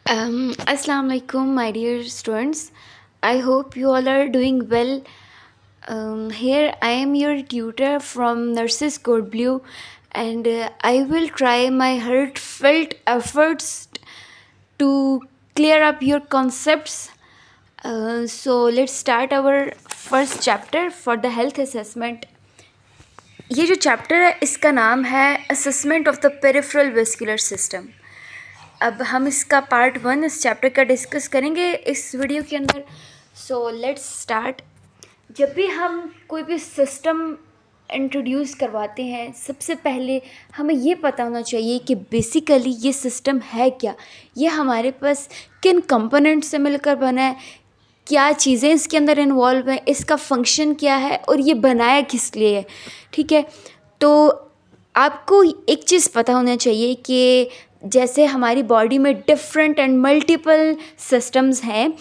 Assalamu alaikum, my dear students. I hope you all are doing well. Here I am your tutor from Nurses Code Blue, and I will try my heartfelt efforts to clear up your concepts. So let's start our first chapter for the health assessment. ये जो chapter है इसका नाम है assessment of the peripheral vascular system. अब हम इसका part 1 इस चैप्टर का डिस्कस करेंगे इस वीडियो के अंदर। So let's start. जब भी हम कोई भी सिस्टम इंट्रोड्यूस करवाते हैं, सबसे पहले हमें ये पता होना चाहिए कि बेसिकली ये सिस्टम है क्या, ये हमारे पास किन कंपोनेंट से मिलकर बना है, क्या चीज़ें इसके अंदर इन्वॉल्व हैं, इसका फंक्शन क्या है और ये बनाया किस लिए है। ठीक है, तो आपको एक चीज़ पता होना चाहिए कि जैसे हमारी बॉडी में डिफरेंट एंड मल्टीपल सिस्टम्स हैं,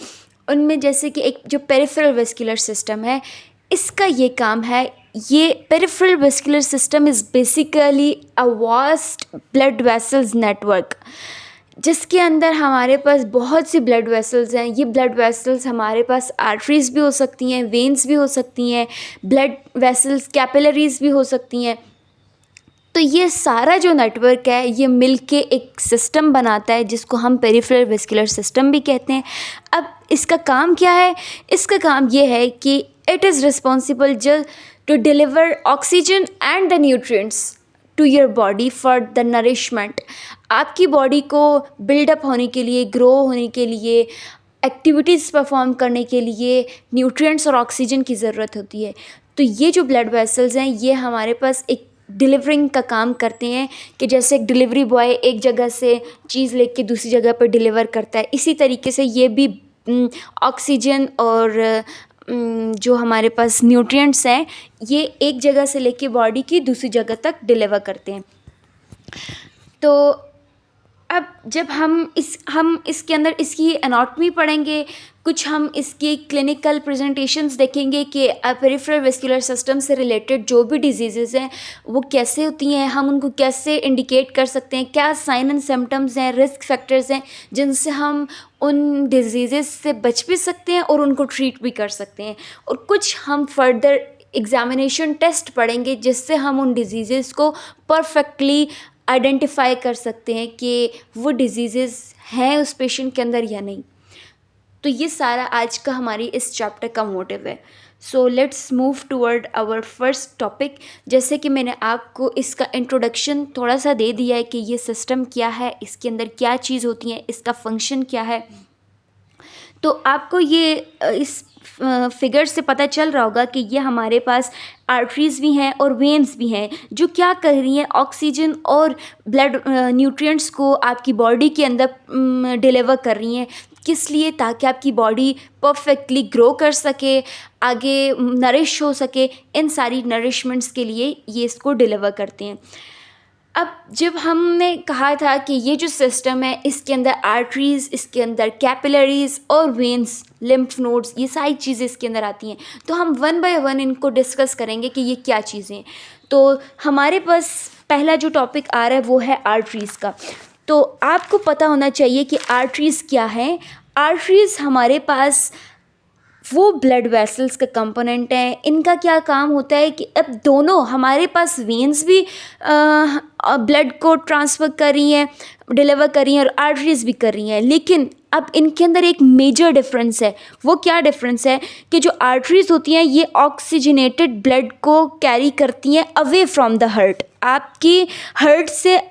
उनमें जैसे कि एक जो पेरिफेरल वेस्कुलर सिस्टम है, इसका ये काम है। ये peripheral vascular system is basically a vast blood vessels network, जिसके अंदर हमारे पास बहुत सी ब्लड वेसल्स हैं। ये ब्लड वेसल्स हमारे पास आर्टरीज़ भी हो सकती हैं, वेन्स भी हो सकती हैं, ब्लड वेसल्स कैपिलरीज़ भी हो सकती हैं। तो ये सारा जो नेटवर्क है ये मिलके एक सिस्टम बनाता है जिसको हम पेरिफेरल वेस्कुलर सिस्टम भी कहते हैं। अब इसका काम क्या है? इसका काम ये है कि it is responsible just to deliver oxygen and the nutrients to your body for the nourishment. आपकी बॉडी को बिल्डअप होने के लिए, ग्रो होने के लिए, एक्टिविटीज़ परफॉर्म करने के लिए न्यूट्रिएंट्स और ऑक्सीजन की ज़रूरत होती है। तो ये जो ब्लड वेसल्स हैं ये हमारे पास एक डिलीवरिंग का काम करते हैं कि जैसे एक डिलीवरी बॉय एक जगह से चीज़ लेके दूसरी जगह पर डिलीवर करता है, इसी तरीके से ये भी ऑक्सीजन और जो हमारे पास न्यूट्रिएंट्स हैं ये एक जगह से लेके बॉडी की दूसरी जगह तक डिलीवर करते हैं। तो अब जब हम इसके अंदर इसकी एनाटॉमी पढ़ेंगे, कुछ हम इसकी क्लिनिकल प्रेजेंटेशंस देखेंगे कि पेरिफेरल वेस्कुलर सिस्टम से रिलेटेड जो भी डिजीज़ेज़ हैं वो कैसे होती हैं, हम उनको कैसे इंडिकेट कर सकते हैं, क्या साइन एंड सिम्टम्स हैं, रिस्क फैक्टर्स हैं जिनसे हम उन डिजीज़ेज़ से बच भी सकते हैं और उनको ट्रीट भी कर सकते हैं। और कुछ हम फर्दर एग्ज़ामिनेशन टेस्ट पढ़ेंगे जिससे हम उन डिजीज़ेज़ को परफेक्टली आइडेंटिफाई कर सकते हैं कि वो डिजीज़ेज़ हैं उस पेशेंट के अंदर या नहीं। तो ये सारा आज का हमारी इस चैप्टर का मोटिव है। So let's move toward our first topic. जैसे कि मैंने आपको इसका इंट्रोडक्शन थोड़ा सा दे दिया है कि ये सिस्टम क्या है, इसके अंदर क्या चीज़ होती है, इसका फंक्शन क्या है, तो आपको ये इस फिगर से पता चल रहा होगा कि ये हमारे पास आर्टरीज़ भी हैं और वेन्स भी हैं जो क्या कर रही हैं, ऑक्सीजन और ब्लड न्यूट्रिएंट्स को आपकी बॉडी के अंदर डिलीवर कर रही हैं। किस लिए? ताकि आपकी बॉडी परफेक्टली ग्रो कर सके, आगे नरिश हो सके। इन सारी नरिशमेंट्स के लिए ये इसको डिलीवर करते हैं। अब जब हमने कहा था कि ये जो सिस्टम है इसके अंदर आर्टरीज़, इसके अंदर कैपिलरीज़ और वेन्स, लिम्फ नोड्स, ये सारी चीज़ें इसके अंदर आती हैं। तो हम वन बाय वन इनको डिस्कस करेंगे कि ये क्या चीज़ें हैं। तो हमारे पास पहला जो टॉपिक आ रहा है वो है आर्टरीज़ का। तो आपको पता होना चाहिए कि आर्टरीज़ क्या हैं। आर्टरीज़ हमारे पास वो ब्लड वेसल्स का कंपोनेंट है। इनका क्या काम होता है कि अब दोनों हमारे पास वेन्स भी ब्लड को ट्रांसफ़र कर रही हैं, डिलीवर कर रही हैं, और आर्टरीज़ भी कर रही हैं। लेकिन अब इनके अंदर एक मेजर डिफरेंस है। वो क्या डिफरेंस है कि जो आर्टरीज़ होती हैं ये ऑक्सीजनेटेड ब्लड को कैरी करती हैं अवे फ्रॉम द हार्ट, आपकी हार्ट से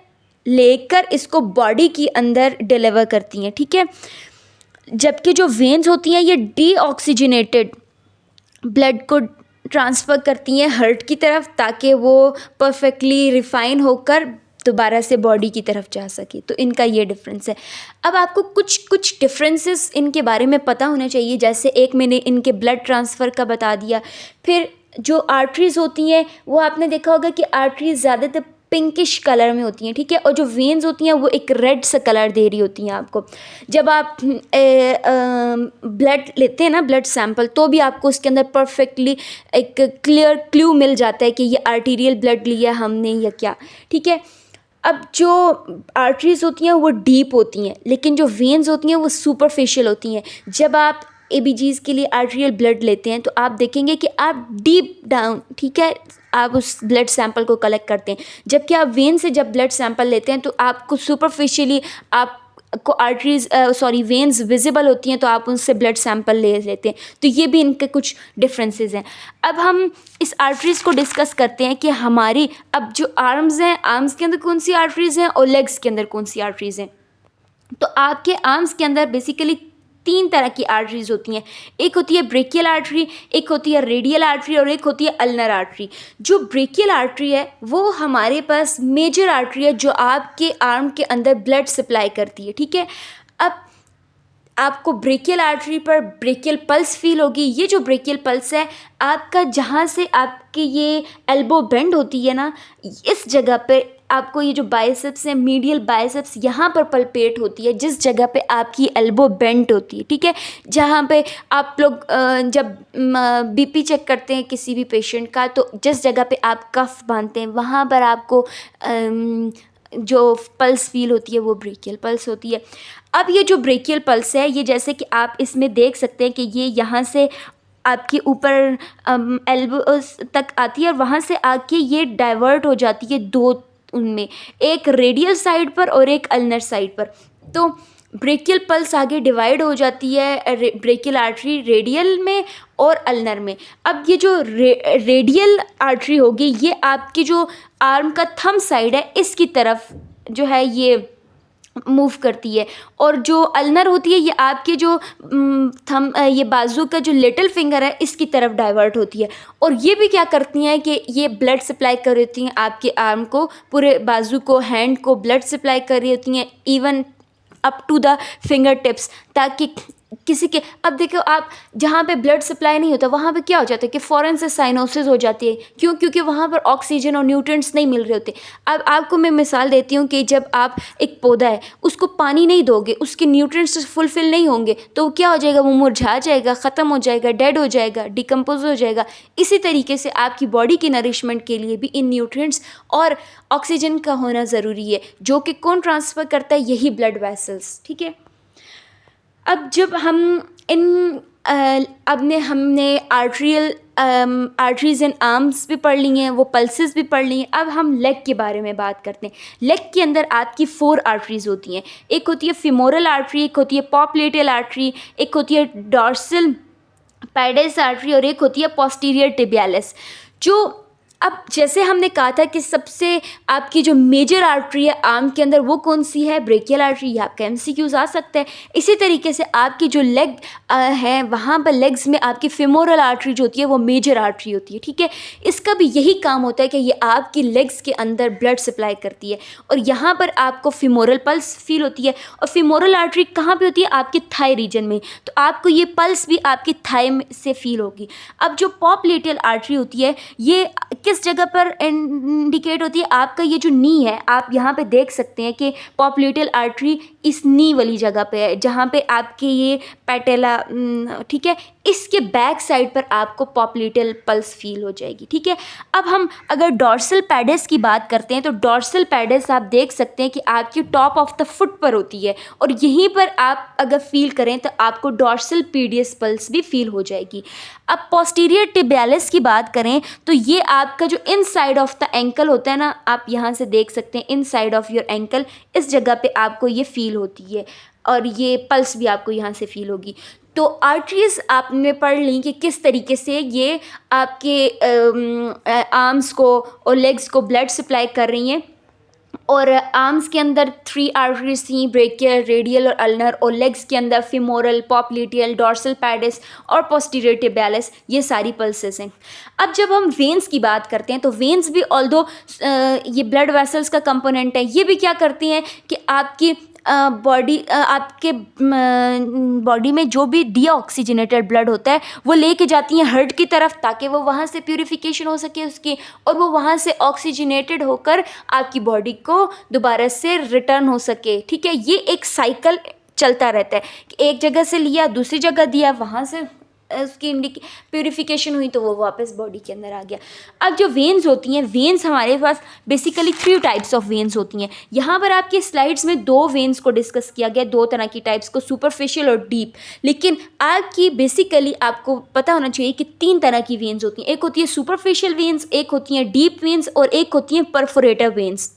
लेकर इसको बॉडी के अंदर डिलीवर करती हैं। ठीक है, जबकि जो वेन्स होती हैं ये डीऑक्सीजनेटेड ब्लड को ट्रांसफ़र करती हैं हार्ट की तरफ ताकि वो परफेक्टली रिफ़ाइन होकर दोबारा से बॉडी की तरफ जा सके। तो इनका ये डिफरेंस है। अब आपको कुछ डिफरेंसेस इनके बारे में पता होना चाहिए। जैसे एक मैंने इनके ब्लड ट्रांसफ़र का बता दिया। फिर जो आर्टरीज़ होती हैं वो आपने देखा होगा कि आर्टरीज़ ज़्यादातर पिंकिश कलर में होती हैं। ठीक है, और जो वेन्स होती हैं वो एक रेड सा कलर दे रही होती हैं आपको। जब आप ब्लड लेते हैं ना, ब्लड सैंपल, तो भी आपको उसके अंदर परफेक्टली एक क्लियर क्लू मिल जाता है कि ये आर्टीरियल ब्लड लिया हमने या क्या। ठीक है, अब जो आर्टरीज़ होती हैं वो डीप होती हैं, लेकिन जो वेन्स होती हैं वो सुपरफिशियल होती हैं। जब आप एबीजीज़ के लिए आर्टेरियल ब्लड लेते हैं तो आप देखेंगे कि आप डीप डाउन, ठीक है, आप उस ब्लड सैंपल को कलेक्ट करते हैं, जबकि आप वेन से जब ब्लड सैंपल लेते हैं तो आपको सुपरफिशियली आपको आर्टरीज वेन्स विजिबल होती हैं, तो आप उनसे ब्लड सैंपल ले लेते हैं। तो ये भी इनके कुछ डिफरेंसेस हैं। अब हम इस आर्टरीज़ को डिस्कस करते हैं कि हमारी अब जो आर्म्स हैं, आर्म्स के अंदर कौन सी आर्टरीज़ हैं और लेग्स के अंदर कौन सी आर्टरीज़ हैं। तो आपके आर्म्स के अंदर बेसिकली 3 तरह की आर्टरीज़ होती हैं। एक होती है ब्रेकियल आर्टरी, एक होती है रेडियल आर्टरी और एक होती है अल्नर आर्टरी। जो ब्रेकियल आर्टरी है वो हमारे पास मेजर आर्टरी है जो आपके आर्म के अंदर ब्लड सप्लाई करती है, ठीक है। अब आपको ब्रेकियल आर्टरी पर ब्रेकियल पल्स फील होगी। ये जो ब्रेकियल पल्स है आपका, जहाँ से आपकी ये एल्बो बेंड होती है ना, इस जगह पे आपको ये जो बाइसेप्स है, मीडियल बाइसेप्स, यहाँ पर पल्पेट होती है, जिस जगह पे आपकी एल्बो बेंड होती है, ठीक है। जहाँ पे आप लोग जब बीपी चेक करते हैं किसी भी पेशेंट का, तो जिस जगह पे आप कफ बांधते हैं वहाँ पर आपको जो पल्स फील होती है वो ब्रेकियल पल्स होती है। अब ये जो ब्रेकियल पल्स है, ये जैसे कि आप इसमें देख सकते हैं कि ये यहाँ से आपके ऊपर एल्बो तक आती है और वहाँ से आके ये डाइवर्ट हो जाती है दो, उनमें एक रेडियल साइड पर और एक अल्नर साइड पर। तो ब्रेकियल पल्स आगे डिवाइड हो जाती है ब्रेकियल आर्टरी रेडियल में और अल्नर में। अब ये जो रेडियल आर्टरी होगी ये आपकी जो आर्म का थंब साइड है इसकी तरफ जो है ये मूव करती है, और जो अल्नर होती है ये आपके जो थंब ये बाजू का जो लिटिल फिंगर है इसकी तरफ डाइवर्ट होती है। और ये भी क्या करती हैं कि ये ब्लड सप्लाई कर रही होती हैं आपके आर्म को, पूरे बाजू को, हैंड को ब्लड सप्लाई कर रही होती हैं, even up to the fingertips, ताकि किसी के, अब देखो आप जहाँ पे ब्लड सप्लाई नहीं होता वहाँ पे क्या हो जाता है कि फ़ौरन से साइनोसिस हो जाती है। क्यों? क्योंकि वहाँ पर ऑक्सीजन और न्यूट्रिएंट्स नहीं मिल रहे होते। अब आपको मैं मिसाल देती हूँ कि जब आप एक पौधा है उसको पानी नहीं दोगे, उसके न्यूट्रिएंट्स फुलफिल नहीं होंगे, तो वो क्या हो जाएगा, वो मुरझा जाएगा, ख़त्म हो जाएगा, डेड हो जाएगा, डिकम्पोज हो जाएगा। इसी तरीके से आपकी बॉडी की नरिशमेंट के लिए भी इन न्यूट्रिएंट्स और ऑक्सीजन का होना ज़रूरी है, जो कि कौन ट्रांसफ़र करता है, यही ब्लड वेसल्स, ठीक है। अब जब हम इन हमने आर्टरीज़ एंड आर्म्स भी पढ़ ली हैं, वो पल्सेस भी पढ़ ली हैं। अब हम लेग के बारे में बात करते हैं। लेग के अंदर आपकी 4 आर्टरीज़ होती हैं। एक होती है फीमोरल आर्टरी, एक होती है पॉप्लेटियल आर्टरी, एक होती है डॉर्सल पैडेस आर्टरी और एक होती है पोस्टीरियर टिबियालिस। जो अब जैसे हमने कहा था कि सबसे आपकी जो मेजर आर्टरी है आर्म के अंदर वो कौन सी है, ब्रेकियल आर्टरी। ये आपका एमसीक्यूज आ सकता है। इसी तरीके से आपकी जो लेग है वहाँ पर लेग्स में आपकी फेमोरल आर्टरी जो होती है वो मेजर आर्टरी होती है, ठीक है। इसका भी यही काम होता है कि ये आपकी लेग्स के अंदर ब्लड सप्लाई करती है और यहाँ पर आपको फेमोरल पल्स फील होती है। और फेमोरल आर्टरी कहाँ पे होती है, आपके थाई रीजन में, तो आपको ये पल्स भी आपकी थाई से फील होगी। अब जो पॉप्लेटियल आर्टरी होती है ये किस जगह पर इंडिकेट होती है, आपका ये जो नी है, आप यहाँ पे देख सकते हैं कि पॉप्लेटियल आर्टरी इस नी वाली जगह पे है जहाँ पे आपके ये पैटेला, ठीक है, इसके बैक साइड पर आपको पॉप्लेटियल पल्स फील हो जाएगी, ठीक है। अब हम अगर डॉर्सल पैडेस की बात करते हैं तो डॉर्सल पैडेस आप देख सकते हैं कि आपकी टॉप ऑफ द फुट पर होती है और यहीं पर आप अगर फील करें तो आपको डॉर्सल पीडियस पल्स भी फील हो जाएगी। अब पोस्टीरियर टिबियालिस की बात करें तो ये आपका जो इन साइड ऑफ द एंकल होता है ना, आप यहाँ से देख सकते हैं इन साइड ऑफ योर एंकल, इस जगह पे आपको ये फील होती है और ये पल्स भी आपको यहाँ से फील होगी। तो आर्टरीज़ आपने पढ़ ली कि किस तरीके से ये आपके आर्म्स को और लेग्स को ब्लड सप्लाई कर रही हैं। और आर्म्स के अंदर 3 आर्टरीज थी, ब्रेकियल, रेडियल और अल्नर, और लेग्स के अंदर फीमोरल, पॉप्लेटियल, डॉर्सल पैडिस और पोस्टीरियर टिबियालिस, ये सारी पल्सेस हैं। अब जब हम वेन्स की बात करते हैं तो वेन्स भी ऑल्दो ये ब्लड वेसल्स का कंपोनेंट है, ये भी क्या करती हैं कि आपकी आपके बॉडी में जो भी डीऑक्सीजनेटेड ब्लड होता है वो लेके जाती हैं हार्ट की तरफ, ताकि वो वहाँ से प्यूरिफिकेशन हो सके उसकी, और वो वहाँ से ऑक्सीजनेटेड होकर आपकी बॉडी को दोबारा से रिटर्न हो सके, ठीक है। ये एक साइकिल चलता रहता है कि एक जगह से लिया, दूसरी जगह दिया, वहाँ से उसकी प्यूरिफिकेशन हुई तो वो वापस बॉडी के अंदर आ गया। अब जो वेन्स होती हैं, वेन्स हमारे पास बेसिकली 3 टाइप्स ऑफ वेन्स होती हैं। यहाँ पर आपकी स्लाइड्स में 2 वेन्स को डिस्कस किया गया, 2 तरह की टाइप्स को, सुपरफिशियल और डीप। लेकिन आपकी बेसिकली आपको पता होना चाहिए कि 3 तरह की वेन्स होती हैं। एक होती है सुपरफिशियल वेन्स, एक होती हैं डीप वेन्स और एक होती हैं परफोरेटर वेन्स।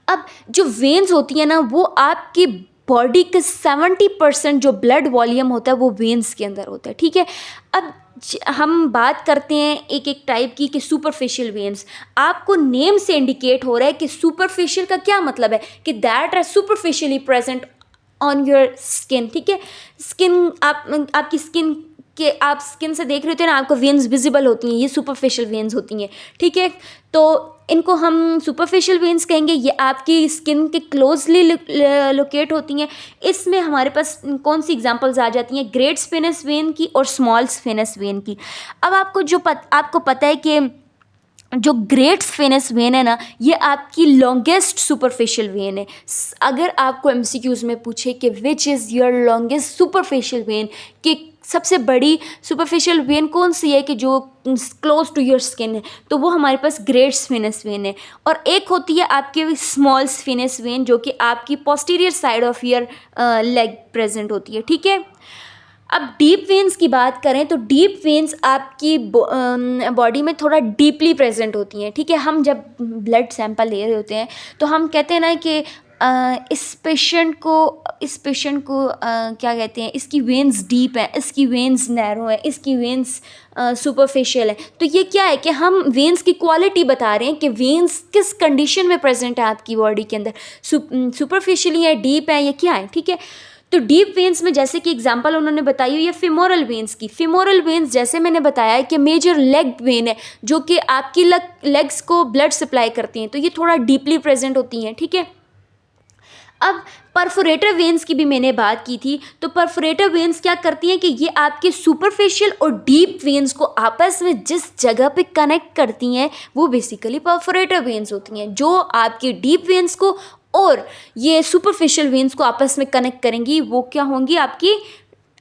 अब जो वेन्स होती हैं ना, वो आपकी बॉडी के 70% जो ब्लड वॉल्यूम होता है वो वेन्स के अंदर होता है, ठीक है। अब हम बात करते हैं एक एक टाइप की कि सुपरफिशियल वेन्स। आपको नेम से इंडिकेट हो रहा है कि सुपरफिशियल का क्या मतलब है, कि that are superficially present on your skin, ठीक है। स्किन आपकी स्किन के, आप स्किन से देख रहे होते हैं ना, आपको वेन्स विजिबल होती हैं, ये सुपरफिशियल वेन्स होती हैं, ठीक है। तो इनको हम सुपरफिशियल वेन्स कहेंगे। ये आपकी स्किन के क्लोजली लोकेट होती हैं। इसमें हमारे पास कौन सी एग्जांपल्स आ जाती हैं, ग्रेट स्फेनस वेन की और स्मॉल स्फेनस वेन की। अब आपको पता है कि जो ग्रेट स्फेनस वेन है ना, ये आपकी लॉन्गेस्ट सुपरफिशियल वेन है। अगर आपको एमसीक्यूज़ में पूछे कि which is your longest superficial when, कि सबसे बड़ी सुपरफिशियल वेन कौन सी है कि जो क्लोज टू योर स्किन है, तो वो हमारे पास ग्रेट स्फेनस वेन है। और एक होती है आपकी स्मॉल स्फेनस वेन, जो कि आपकी posterior side of your leg present होती है, ठीक है। अब डीप वेन्स की बात करें तो डीप वेन्स आपकी बॉडी में थोड़ा डीपली प्रेजेंट होती हैं, ठीक है। हम जब ब्लड सैंपल ले रहे होते हैं तो हम कहते हैं ना कि इस पेशेंट को क्या कहते हैं, इसकी वेन्स डीप है, इसकी वेन्स नैरो है, इसकी वेन्स सुपरफिशियल है। तो ये क्या है कि हम वेन्स की क्वालिटी बता रहे हैं कि वेन्स किस कंडीशन में प्रेजेंट है आपकी बॉडी के अंदर, सुपरफिशियली है, डीप है, ये क्या है, ठीक है। तो डीप वेन्स में जैसे कि एग्जांपल उन्होंने बताई हुई है फिमोरल वेन्स की। फिमोरल वेन्स जैसे मैंने बताया है कि मेजर लेग वेन है, जो कि आपकी लेग्स को ब्लड सप्लाई करती हैं, तो ये थोड़ा डीपली प्रेजेंट होती हैं, ठीक है। अब परफोरेटर वेन्स की भी मैंने बात की थी। तो परफोरेटर वेन्स क्या करती हैं कि ये आपके सुपरफिशियल और डीप वेन्स को आपस में जिस जगह पे कनेक्ट करती हैं, वो बेसिकली परफोरेटर वेन्स होती हैं, जो आपके डीप वेन्स को और ये सुपरफिशियल वेन्स को आपस में कनेक्ट करेंगी। वो क्या होंगी, आपकी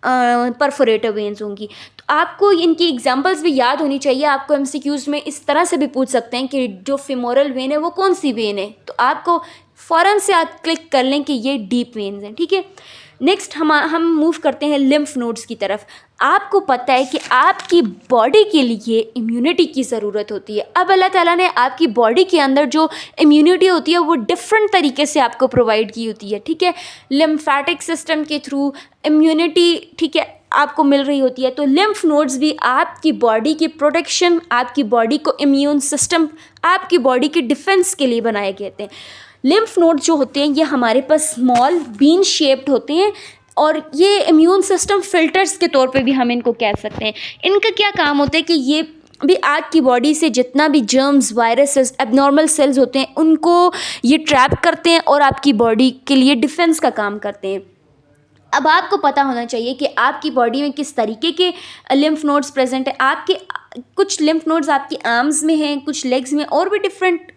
परफोरेटर वेन्स होंगी। तो आपको इनकी एग्जांपल्स भी याद होनी चाहिए। आपको एमसीक्यूज़ में इस तरह से भी पूछ सकते हैं कि जो फिमोरल वेन है वो कौन सी वेन है, तो आपको फ़ौरन से आप क्लिक कर लें कि ये डीप वेन्स हैं, ठीक है। नेक्स्ट हम मूव करते हैं लिम्फ नोड्स की तरफ। आपको पता है कि आपकी बॉडी के लिए इम्यूनिटी की ज़रूरत होती है। अब अल्लाह ताला ने आपकी बॉडी के अंदर जो इम्यूनिटी होती है वो डिफरेंट तरीके से आपको प्रोवाइड की होती है, ठीक है। लिम्फेटिक सिस्टम के थ्रू इम्यूनिटी, ठीक है, आपको मिल रही होती है। तो लिम्फ नोड्स भी आपकी बॉडी की प्रोटेक्शन, आपकी बॉडी को इम्यून सिस्टम, आपकी बॉडी के डिफेंस के लिए बनाए गए थे। लिम्फ नोड जो होते हैं ये हमारे पास स्मॉल बीन शेप्ड होते हैं, और ये इम्यून सिस्टम फिल्टर्स के तौर पे भी हम इनको कह सकते हैं। इनका क्या काम होता है कि ये भी आपकी बॉडी से जितना भी जर्म्स, वायरसेस, एबनॉर्मल सेल्स होते हैं, उनको ये ट्रैप करते हैं और आपकी बॉडी के लिए डिफेंस का काम करते हैं। अब आपको पता होना चाहिए कि आपकी बॉडी में किस तरीके के लिम्फ नोड्स प्रेजेंट है। आपके कुछ लिम्फ नोड्स आपकी आर्म्स में हैं, कुछ लेग्स में, और भी डिफरेंट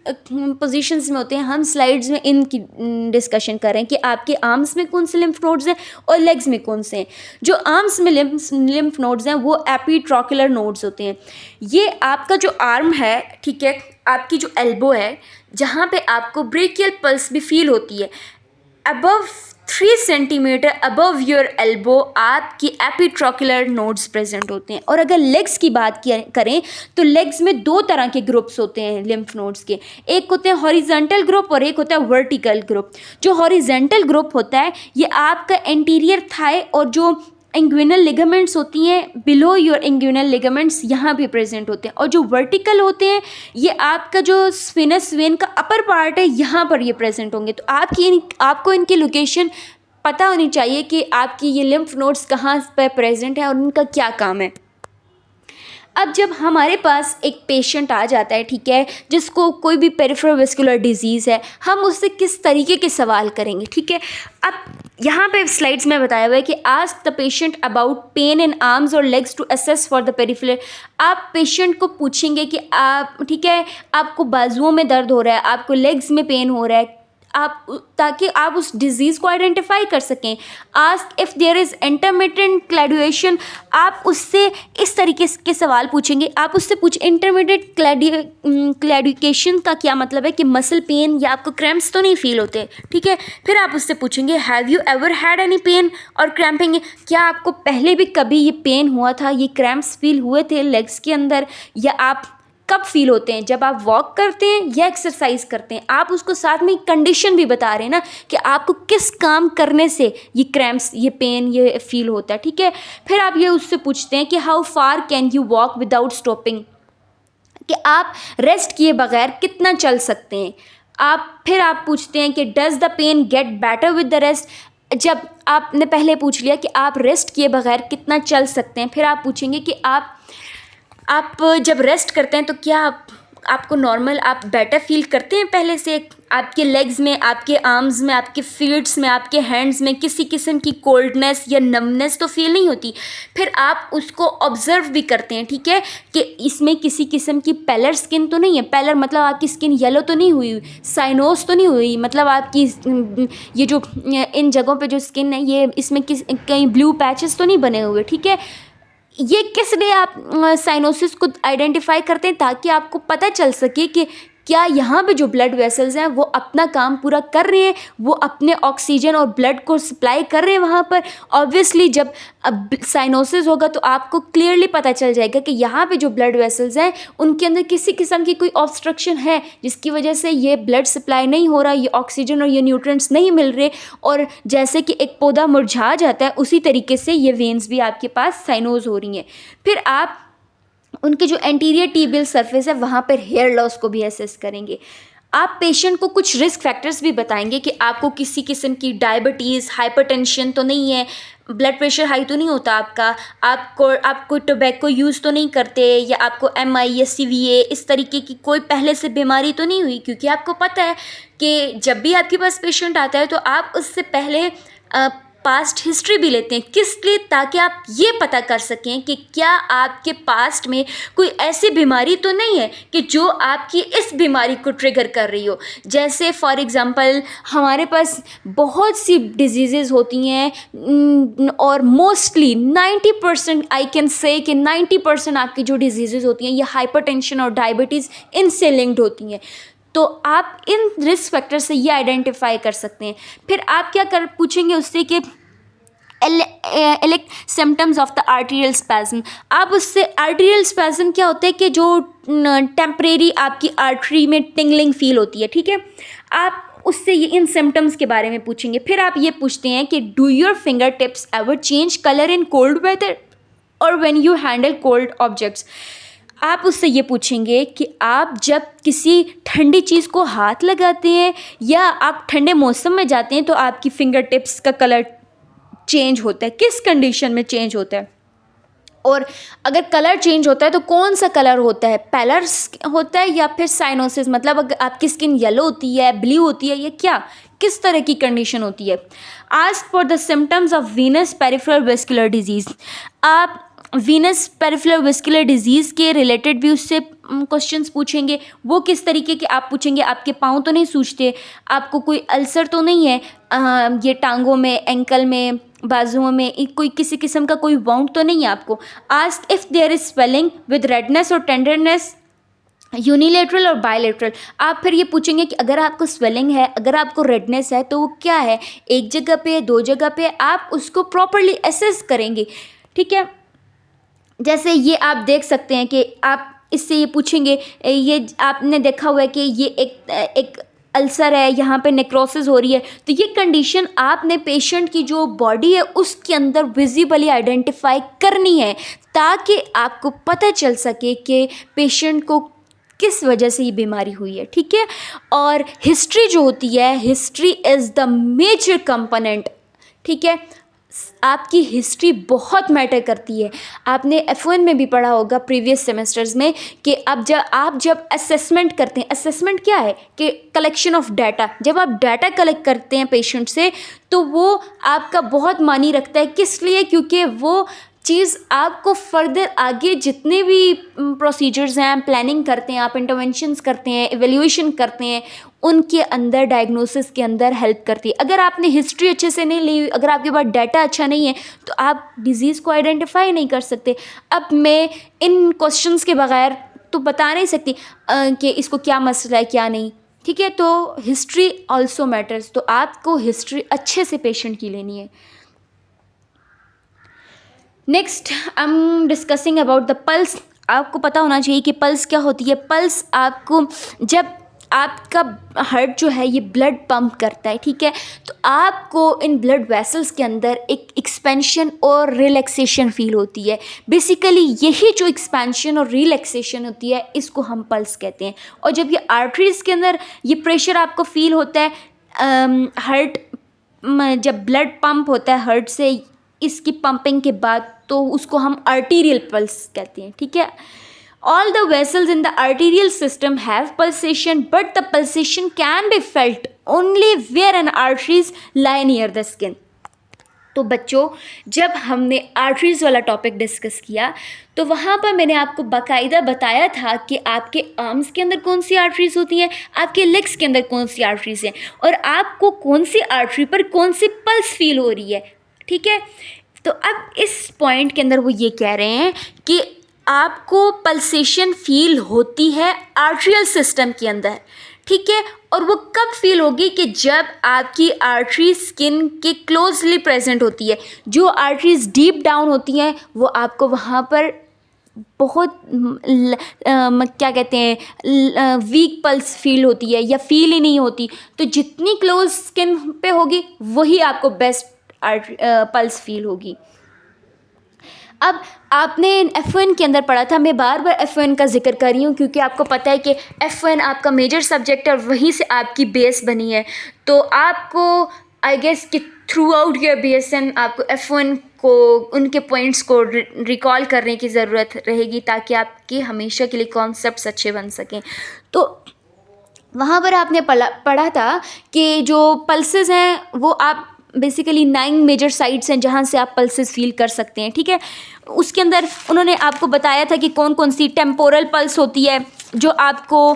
पोजीशंस में होते हैं। हम स्लाइड्स में इनकी डिस्कशन कर रहे हैं कि आपके आर्म्स में कौन से लिम्फ नोड्स हैं और लेग्स में कौन से हैं। जो आर्म्स में लिम्फ नोड्स हैं वो एपिट्रॉकुलर नोड्स होते हैं। ये आपका जो आर्म है, ठीक है, आपकी जो एल्बो है, जहाँ पे आपको ब्रेकियल पल्स भी फील होती है, above 3 centimetre above your elbow आपकी एपिट्रॉकुलर नोड्स प्रेजेंट होते हैं। और अगर लेग्स की बात करें तो लेग्स में 2 तरह के ग्रुप्स होते हैं लिम्फ नोड्स के। एक होते हैं हॉरिजॉन्टल ग्रुप और एक होता है वर्टिकल ग्रुप। जो हॉरिजॉन्टल ग्रुप होता है ये आपका एंटीरियर थाई और जो इंग्विनल लिगामेंट्स होती हैं, बिलो योर इंग्विनल लिगामेंट्स, यहाँ भी प्रेजेंट होते हैं। और जो वर्टिकल होते हैं ये आपका जो स्फिनस वेन का अपर पार्ट है, यहाँ पर ये प्रेजेंट होंगे। तो आपको इनकी लोकेशन पता होनी चाहिए कि आपकी ये लिम्फ नोड्स कहाँ पर प्रेजेंट है और उनका क्या काम है। अब जब हमारे पास एक पेशेंट आ जाता है, ठीक है, जिसको कोई भी पेरिफेरल वेस्कुलर डिजीज़ है, हम उससे किस तरीके के सवाल करेंगे, ठीक है। अब यहाँ पे स्लाइड्स में बताया हुआ है कि ask the patient about pain in arms और legs to assess for the peripheral. आप पेशेंट को पूछेंगे कि आप, ठीक है, आपको बाजुओं में दर्द हो रहा है, आपको लेग्स में पेन हो रहा है, ताकि आप उस डिजीज़ को आइडेंटिफाई कर सकें। Ask if there is intermittent claudication, आप उससे इस तरीके के सवाल पूछेंगे। आप उससे इंटरमिटेंट क्लैडुकेशन का क्या मतलब है कि मसल पेन या आपको क्रैम्प्स तो नहीं फील होते, ठीक है। फिर आप उससे पूछेंगे have you ever had any pain और क्रैम्पिंग, क्या आपको पहले भी कभी ये पेन हुआ था, ये क्रैम्प्स फील हुए थे लेग्स के अंदर, या आप कब फील होते हैं, जब आप वॉक करते हैं या एक्सरसाइज करते हैं। आप उसको साथ में कंडीशन भी बता रहे हैं ना कि आपको किस काम करने से ये क्रैम्प्स, ये पेन, ये फील होता है, ठीक है। फिर आप ये उससे पूछते हैं कि how far can you walk without stopping, कि आप रेस्ट किए बगैर कितना चल सकते हैं। फिर आप पूछते हैं कि does the pain get better with the rest, जब आपने पहले पूछ लिया कि आप रेस्ट किए बगैर कितना चल सकते हैं। फिर आप पूछेंगे कि आप जब रेस्ट करते हैं तो क्या आपको नॉर्मल आप बेटर फील करते हैं पहले से, आपके लेग्स में, आपके आर्म्स में, आपके फीट्स में, आपके हैंड्स में किसी किस्म की कोल्डनेस या नमनेस तो फील नहीं होती। फिर आप उसको ऑब्ज़र्व भी करते हैं, ठीक है, कि इसमें किसी किस्म की पेलर स्किन तो नहीं है। पेलर मतलब आपकी स्किन येलो तो नहीं हुई, साइनोस तो नहीं हुई, मतलब आपकी ये जो इन जगहों पे जो स्किन है ये इसमें कहीं ब्लू पैचेस तो नहीं बने हुए, ठीक है। ये किस लिए आप साइनोसिस को आइडेंटिफाई करते हैं, ताकि आपको पता चल सके कि क्या यहाँ पे जो ब्लड वेसल्स हैं वो अपना काम पूरा कर रहे हैं, वो अपने ऑक्सीजन और ब्लड को सप्लाई कर रहे हैं वहाँ पर। ऑब्वियसली जब साइनोसिस होगा तो आपको क्लियरली पता चल जाएगा कि यहाँ पे जो ब्लड वेसल्स हैं उनके अंदर किसी किस्म की कोई ऑब्स्ट्रक्शन है, जिसकी वजह से ये ब्लड सप्लाई नहीं हो रहा, ये ऑक्सीजन और ये न्यूट्रिएंट्स नहीं मिल रहे। और जैसे कि एक पौधा मुरझा जाता है उसी तरीके से ये वेन्स भी आपके पास साइनोज हो रही हैं। फिर आप उनके जो एंटीरियर टिबियल सरफेस है वहाँ पर हेयर लॉस को भी असेस करेंगे। आप पेशेंट को कुछ रिस्क फैक्टर्स भी बताएंगे कि आपको किसी किस्म की डायबिटीज़, हाइपरटेंशन तो नहीं है, ब्लड प्रेशर हाई तो नहीं होता आपका, आपको टोबैको यूज़ तो नहीं करते, या आपको MI या CVA इस तरीके की कोई पहले से बीमारी तो नहीं हुई। क्योंकि आपको पता है कि जब भी आपके पास पेशेंट आता है तो आप उससे पहले पास्ट हिस्ट्री भी लेते हैं, किस लिए, ताकि आप ये पता कर सकें कि क्या आपके पास्ट में कोई ऐसी बीमारी तो नहीं है कि जो आपकी इस बीमारी को ट्रिगर कर रही हो। जैसे फॉर एग्ज़ाम्पल हमारे पास बहुत सी डिजीज़ेज़ होती हैं और मोस्टली 90% आई कैन से कि 90% आपकी जो डिजीज़ेज़ होती हैं ये हाइपरटेंशन और डायबिटीज़ इनसे लिंक्ड होती हैं। तो आप इन रिस्क फैक्टर से ये आइडेंटिफाई कर सकते हैं। फिर आप क्या पूछेंगे उससे कि symptoms of the arterial spasm, आप उससे आर्टेरियल स्पैज्म क्या होता है कि जो टेम्परेरी आपकी आर्टरी में टिंगलिंग फील होती है, ठीक है। आप उससे ये इन सिम्टम्स के बारे में पूछेंगे। फिर आप ये पूछते हैं कि do your fingertips ever change colour in cold weather और when you handle cold objects. आप उससे ये पूछेंगे कि आप जब किसी ठंडी चीज़ को हाथ लगाते हैं या आप ठंडे मौसम में जाते हैं तो आपकी फिंगर टिप्स का कलर चेंज होता है, किस कंडीशन में चेंज होता है, और अगर कलर चेंज होता है तो कौन सा कलर होता है, पैलर्स होता है या फिर साइनोसिस, मतलब अगर आपकी स्किन येलो होती है, ब्लू होती है, या क्या किस तरह की कंडीशन होती है। Ask for the symptoms of Venus peripheral vascular disease, आप वीनस पेरिफेरल वेस्कुलर डिजीज़ के रिलेटेड भी उससे क्वेश्चंस पूछेंगे। वो किस तरीके के आप पूछेंगे, आपके पाँव तो नहीं सूजते, आपको कोई अल्सर तो नहीं है ये टांगों में, एंकल में, बाजुओं में, कोई किसी किस्म का कोई वाउंड तो नहीं है आपको। Ask if there is swelling with redness और टेंडरनेस, यूनिलेटरल और बायलेटरल। आप फिर ये पूछेंगे कि अगर आपको स्वेलिंग है, अगर आपको रेडनेस है तो वो क्या है, एक जगह पे, दो जगह पे, आप उसको प्रॉपरली असेस करेंगे, ठीक है। जैसे ये आप देख सकते हैं कि आप इससे ये पूछेंगे, ये आपने देखा हुआ है कि ये एक अल्सर है, यहाँ पे नेक्रोसिस हो रही है, तो ये कंडीशन आपने पेशेंट की जो बॉडी है उसके अंदर विजिबली आइडेंटिफाई करनी है, ताकि आपको पता चल सके कि पेशेंट को किस वजह से ये बीमारी हुई है, ठीक है। और हिस्ट्री जो होती है, history is the major component, ठीक है। आपकी हिस्ट्री बहुत मैटर करती है। आपने F1 में भी पढ़ा होगा प्रीवियस सेमेस्टर्स में कि आप जब असेसमेंट करते हैं, असेसमेंट क्या है कि कलेक्शन ऑफ डाटा, जब आप डाटा कलेक्ट करते हैं पेशेंट से तो वो आपका बहुत मानी रखता है। किस लिए? क्योंकि वो चीज़ आपको फर्दर आगे जितने भी प्रोसीजर्स हैं, प्लानिंग करते हैं, आप इंटरवेंशंस करते हैं, एवेल्यूएशन करते हैं, उनके अंदर डायग्नोसिस के अंदर हेल्प करती है। अगर आपने हिस्ट्री अच्छे से नहीं ली, अगर आपके पास डाटा अच्छा नहीं है, तो आप डिज़ीज़ को आइडेंटिफाई नहीं कर सकते। अब मैं इन क्वेश्चंस के बगैर तो बता नहीं सकती कि इसको क्या मसला है क्या नहीं, ठीक है। तो हिस्ट्री ऑल्सो मैटर्स, तो आपको हिस्ट्री अच्छे से पेशेंट की लेनी है। Next I am discussing about the pulse. आपको पता होना चाहिए कि पल्स क्या होती है। पल्स आपको, जब आपका हार्ट जो है ये ब्लड पंप करता है, ठीक है, तो आपको इन ब्लड वेसल्स के अंदर एक एक्सपेंशन और रिलैक्सेशन फील होती है। बेसिकली यही जो एक्सपेंशन और रिलैक्सेशन होती है, इसको हम पल्स कहते हैं। और जब ये आर्टरीज के अंदर ये प्रेशर आपको फील होता है, हार्ट जब ब्लड पंप होता है हार्ट से, इसकी पंपिंग के बाद, तो उसको हम आर्टीरियल पल्स कहते हैं, ठीक है। All the vessels in the arterial system have pulsation, but the pulsation can be felt only where an arteries lie near the skin. तो बच्चों, जब हमने आर्टरीज वाला टॉपिक डिस्कस किया, तो वहाँ पर मैंने आपको बाकायदा बताया था कि आपके आर्म्स के अंदर कौन सी आर्टरीज होती हैं, आपके लेग्स के अंदर कौन सी आर्टरीज हैं, और आपको कौन सी आर्टरी पर कौन सी पल्स फील हो रही है, ठीक है। तो अब इस पॉइंट के अंदर वो ये कह रहे हैं कि आपको पल्सेशन फील होती है आर्ट्रियल सिस्टम के अंदर, ठीक है। और वो कब फील होगी कि जब आपकी आर्टरी स्किन के क्लोजली प्रेजेंट होती है। जो आर्टरीज डीप डाउन होती हैं, वो आपको वहाँ पर बहुत क्या कहते हैं, वीक पल्स फील होती है या फील ही नहीं होती। तो जितनी क्लोज स्किन पे होगी, वही आपको बेस्ट पल्स फील होगी। अब आपने F1 के अंदर पढ़ा था, मैं बार बार F1 का जिक्र कर रही हूँ क्योंकि आपको पता है कि F1 आपका मेजर सब्जेक्ट है और वहीं से आपकी बेस बनी है। तो आपको आई गेस कि थ्रू आउट योर BSN आपको F1 को, उनके पॉइंट्स को रिकॉल करने की ज़रूरत रहेगी, ताकि आपके हमेशा के लिए कॉन्सेप्ट्स अच्छे बन सकें। तो वहाँ पर आपने पढ़ा था कि जो पल्सेस हैं वो आप बेसिकली 9 मेजर साइट्स हैं जहाँ से आप पल्सेस फील कर सकते हैं, ठीक है। उसके अंदर उन्होंने आपको बताया था कि कौन कौन सी टेम्पोरल पल्स होती है, जो आपको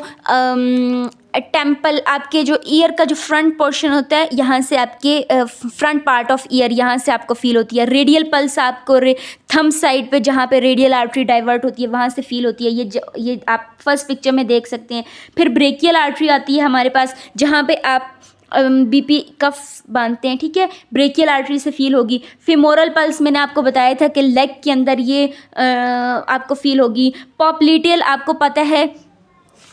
टेम्पल, आपके जो ईयर का जो फ्रंट पोर्शन होता है, यहाँ से आपके फ्रंट पार्ट ऑफ ईयर, यहाँ से आपको फील होती है। रेडियल पल्स आपको थंब साइड पे, जहाँ पे रेडियल आर्टरी डाइवर्ट होती है, वहाँ से फील होती है। ये आप फर्स्ट पिक्चर में देख सकते हैं। फिर ब्रेकियल आर्टरी आती है हमारे पास, जहाँ पे आप BP कफ बांधते हैं, ठीक है, ब्रेकियल आर्टरी से फील होगी। फेमोरल पल्स मैंने आपको बताया था कि लेग के अंदर ये आपको फील होगी। पॉप्लिटियल आपको पता है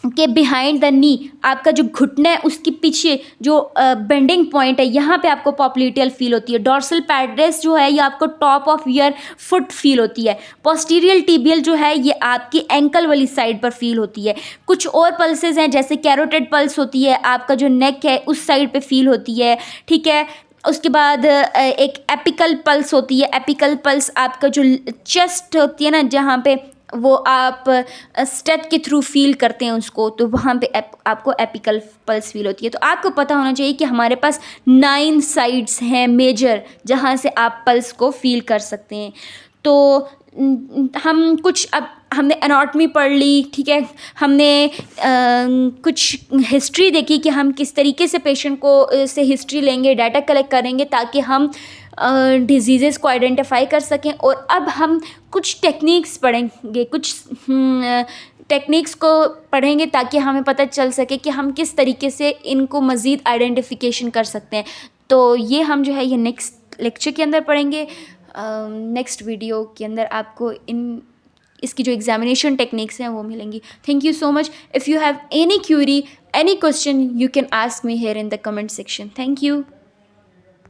कि बिहाइंड द नी, आपका जो घुटना है उसके पीछे जो बेंडिंग पॉइंट है, यहाँ पे आपको पॉप्लिटियल फील होती है। डॉर्सल पैड्रेस जो है ये आपको top of your foot feel होती है। पोस्टीरियल टिबियल जो है ये आपकी एंकल वाली साइड पर फील होती है। कुछ और पल्सेस हैं, जैसे कैरोटेड पल्स होती है, आपका जो नेक है उस साइड पे फील होती है, ठीक है। उसके बाद एक एपिकल पल्स होती है। एपिकल पल्स आपका जो चेस्ट होती है ना, जहाँ पे वो आप स्टेप के थ्रू फील करते हैं उसको, तो वहाँ पे आपको एपिकल पल्स फील होती है। तो आपको पता होना चाहिए कि हमारे पास 9 साइड्स हैं मेजर, जहाँ से आप पल्स को फील कर सकते हैं। तो हम कुछ, अब हमने एनाटॉमी पढ़ ली, ठीक है, हमने कुछ हिस्ट्री देखी कि हम किस तरीके से पेशेंट को से हिस्ट्री लेंगे, डाटा कलेक्ट करेंगे, ताकि हम डिजीज़ेस को आइडेंटिफाई कर सकें। और अब हम कुछ टेक्निक्स पढ़ेंगे, कुछ टेक्निक्स को पढ़ेंगे, ताकि हमें पता चल सके कि हम किस तरीके से इनको मज़ीद आइडेंटिफिकेशन कर सकते हैं। तो ये हम जो है ये नेक्स्ट लेक्चर के अंदर पढ़ेंगे। नेक्स्ट वीडियो के अंदर आपको इसकी जो एग्जामिनेशन टेक्निक्स हैं वो मिलेंगी। Thank you so much. If you have any Curie, any question, you can ask me here in the comment section. Thank you.